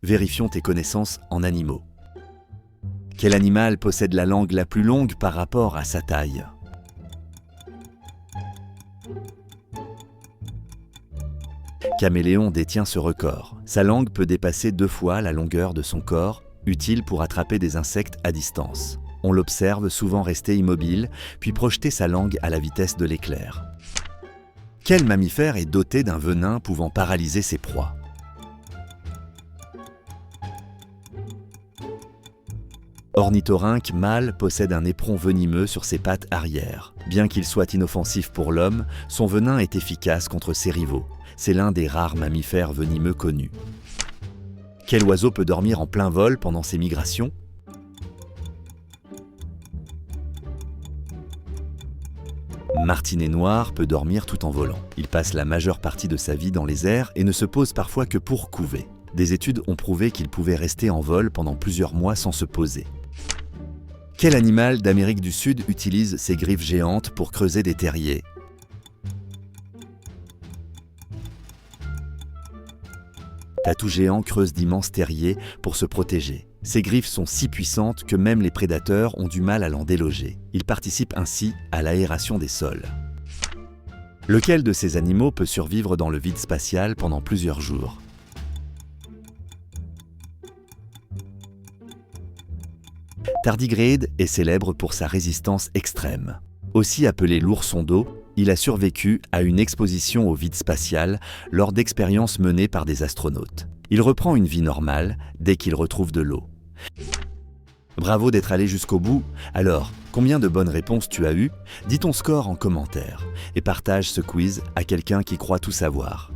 Vérifions tes connaissances en animaux. Quel animal possède la langue la plus longue par rapport à sa taille? Caméléon détient ce record. Sa langue peut dépasser 2 fois la longueur de son corps, utile pour attraper des insectes à distance. On l'observe souvent rester immobile, puis projeter sa langue à la vitesse de l'éclair. Quel mammifère est doté d'un venin pouvant paralyser ses proies? Ornithorynque mâle possède un éperon venimeux sur ses pattes arrière. Bien qu'il soit inoffensif pour l'homme, son venin est efficace contre ses rivaux. C'est l'un des rares mammifères venimeux connus. Quel oiseau peut dormir en plein vol pendant ses migrations? Martinet noir peut dormir tout en volant. Il passe la majeure partie de sa vie dans les airs et ne se pose parfois que pour couver. Des études ont prouvé qu'il pouvait rester en vol pendant plusieurs mois sans se poser. Quel animal d'Amérique du Sud utilise ses griffes géantes pour creuser des terriers? Tatou géant creuse d'immenses terriers pour se protéger. Ses griffes sont si puissantes que même les prédateurs ont du mal à l'en déloger. Il participe ainsi à l'aération des sols. Lequel de ces animaux peut survivre dans le vide spatial pendant plusieurs jours? Tardigrade est célèbre pour sa résistance extrême. Aussi appelé l'ourson d'eau, il a survécu à une exposition au vide spatial lors d'expériences menées par des astronautes. Il reprend une vie normale dès qu'il retrouve de l'eau. Bravo d'être allé jusqu'au bout. Alors, combien de bonnes réponses tu as eues? Dis ton score en commentaire et partage ce quiz à quelqu'un qui croit tout savoir.